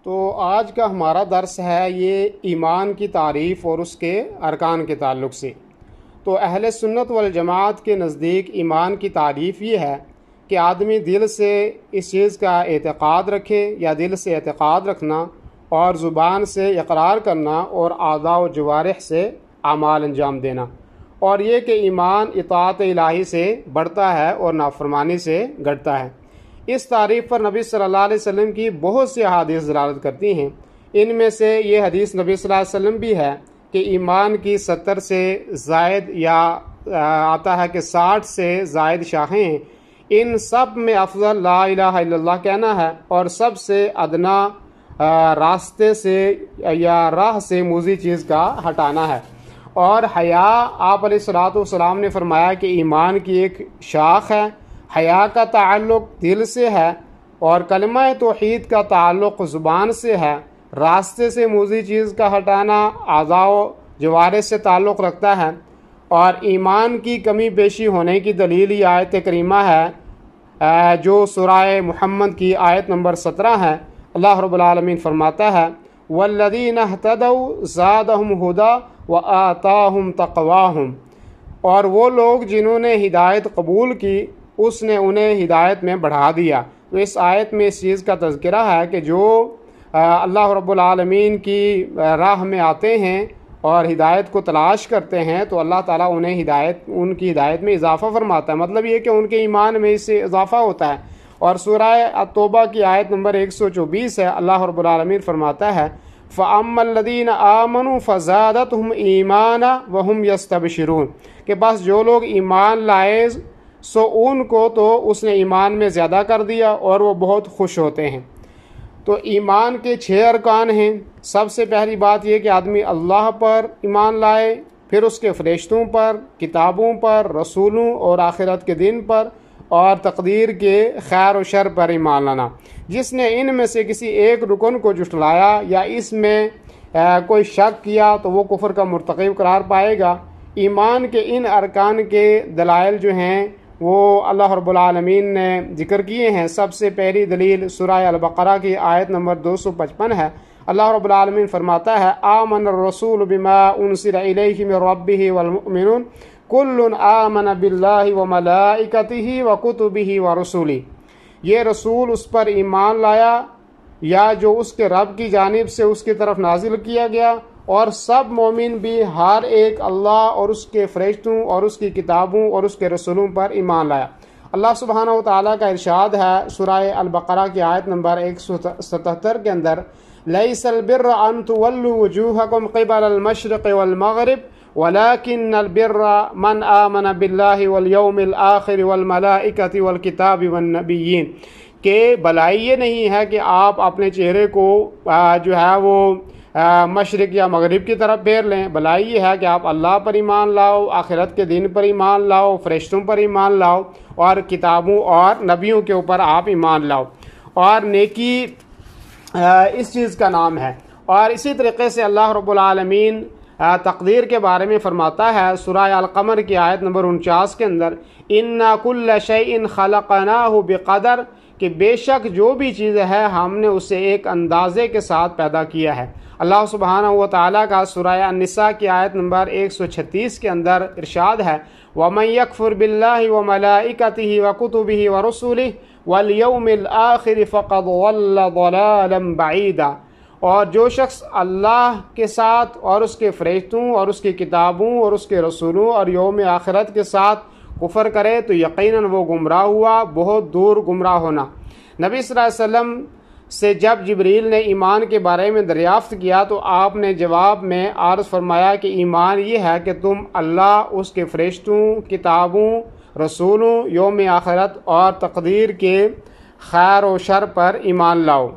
تو آج کا ہمارا درس ہے یہ ایمان کی تعریف اور اس کے ارکان کے تعلق سے۔ تو اہل سنت والجماعت کے نزدیک ایمان کی تعریف یہ ہے کہ آدمی دل سے اس چیز کا اعتقاد رکھے یا دل سے اعتقاد رکھنا اور زبان سے اقرار کرنا اور اعضاء و جوارح سے اعمال انجام دینا، اور یہ کہ ایمان اطاعت الہی سے بڑھتا ہے اور نافرمانی سے گھٹتا ہے۔ اس تعریف پر نبی صلی اللہ علیہ وسلم کی بہت سی احادیث دلالت کرتی ہیں۔ ان میں سے یہ حدیث نبی صلی اللہ علیہ وسلم بھی ہے کہ ایمان کی 70 سے زائد یا آتا ہے کہ 60 سے زائد شاخیں ہیں۔ ان سب میں افضل لا الہ الا اللہ کہنا ہے، اور سب سے ادنا راستے سے یا راہ سے موذی چیز کا ہٹانا ہے۔ اور حیا، آپ علیہ الصلوۃ والسلام نے فرمایا کہ ایمان کی ایک شاخ ہے۔ حیا کا تعلق دل سے ہے اور کلمہ توحید کا تعلق زبان سے ہے۔ راستے سے موذی چیز کا ہٹانا اعضاء و جوارح سے تعلق رکھتا ہے۔ اور ایمان کی کمی بیشی ہونے کی دلیل یہ آیت کریمہ ہے جو سورہ محمد کی آیت نمبر 17 ہے۔ اللہ رب العالمین فرماتا ہے وَالَّذِينَ اهْتَدَوْا زَادَهُمْ هُدًى وَآتَاهُمْ تَقْوَاهُمْ، اور وہ لوگ جنہوں نے ہدایت قبول کی اس نے انہیں ہدایت میں بڑھا دیا۔ تو اس آیت میں اس چیز کا تذکرہ ہے کہ جو اللہ رب العالمین کی راہ میں آتے ہیں اور ہدایت کو تلاش کرتے ہیں تو اللہ تعالیٰ انہیں ان کی ہدایت میں اضافہ فرماتا ہے۔ مطلب یہ کہ ان کے ایمان میں اس سے اضافہ ہوتا ہے۔ اور سورہ توبہ کی آیت نمبر 124 ہے، اللہ رب العالمین فرماتا ہے فَأَمَّا الَّذِينَ آمَنُوا فَزَادَتْهُمْ إِيمَانًا وَهُمْ يَسْتَبْشِرُونَ، کہ بس جو لوگ ایمان لائے سو ان کو تو اس نے ایمان میں زیادہ کر دیا اور وہ بہت خوش ہوتے ہیں۔ تو ایمان کے 6 ارکان ہیں۔ سب سے پہلی بات یہ کہ آدمی اللہ پر ایمان لائے، پھر اس کے فرشتوں پر، کتابوں پر، رسولوں اور آخرت کے دن پر، اور تقدیر کے خیر و شر پر ایمان لانا۔ جس نے ان میں سے کسی ایک رکن کو جھٹلایا یا اس میں کوئی شک کیا تو وہ کفر کا مرتکب قرار پائے گا۔ ایمان کے ان ارکان کے دلائل جو ہیں وہ اللہ رب العالمین نے ذکر کیے ہیں۔ سب سے پہلی دلیل سورہ البقرہ کی آیت نمبر 255 ہے۔ اللہ رب العالمین فرماتا ہے آمن الرسول بما انزل الیہ من ربہ والمؤمنون کل آمن باللہ وملائکتہ وکتبہ ورسلہ، یہ رسول اس پر ایمان لایا یا جو اس کے رب کی جانب سے اس کی طرف نازل کیا گیا، اور سب مومن بھی ہر ایک اللہ اور اس کے فرشتوں اور اس کی کتابوں اور اس کے رسولوں پر ایمان لایا۔ اللہ سبحانہ و تعالیٰ کا ارشاد ہے سورہ البقرہ کی آیت نمبر 177 کے اندر لَيْسَ الْبِرَّ أَن تُوَلُّوا وُجُوهَكُمْ قِبَلَ الْمَشْرِقِ وَالْمَغْرِبِ وَلَكِنَّ الْبِرَّ مَنْ آمَنَ بِاللَّهِ وَالْيَوْمِ الْآخِرِ وَالْمَلَائِكَةِ وَالْكِتَابِ وَالنَّبِيِّينَ، کہ بھلائی یہ نہیں ہے کہ آپ اپنے چہرے کو جو ہے وہ مشرق یا مغرب کی طرف پھیر لیں، بھلائی یہ ہے کہ آپ اللہ پر ایمان لاؤ، آخرت کے دن پر ایمان لاؤ، فرشتوں پر ایمان لاؤ، اور کتابوں اور نبیوں کے اوپر آپ ایمان لاؤ۔ اور نیکی اس چیز کا نام ہے۔ اور اسی طریقے سے اللہ رب العالمین تقدیر کے بارے میں فرماتا ہے سورہ القمر کی آیت نمبر 49 کے اندر اِنَّا كُلَّ شَيْءٍ خَلَقْنَاهُ بِقَدَرٍ، کہ بے شک جو بھی چیز ہے ہم نے اسے ایک اندازے کے ساتھ پیدا کیا ہے۔ اللہ سبحانہ و تعالیٰ کا سورہ النساء کی آیت نمبر 136 کے اندر ارشاد ہے وَمَن يَكْفُرْ بِاللَّهِ وَمَلَائِكَتِهِ وَكُتُبِهِ وَرُسُلِهِ وَالْيَوْمِ الْآخِرِ فَقَدْ ضَلَّ ضَلَالًا بَعِيدًا، اور جو شخص اللہ کے ساتھ اور اس کے فرشتوں اور اس کی کتابوں اور اس کے رسولوں اور یوم آخرت کے ساتھ کفر کرے تو یقیناً وہ گمراہ ہوا، بہت دور گمراہ ہونا۔ نبی صلی اللہ علیہ وسلم سے جب جبریل نے ایمان کے بارے میں دریافت کیا تو آپ نے جواب میں عرض فرمایا کہ ایمان یہ ہے کہ تم اللہ، اس کے فرشتوں، کتابوں، رسولوں، یوم آخرت اور تقدیر کے خیر و شر پر ایمان لاؤ۔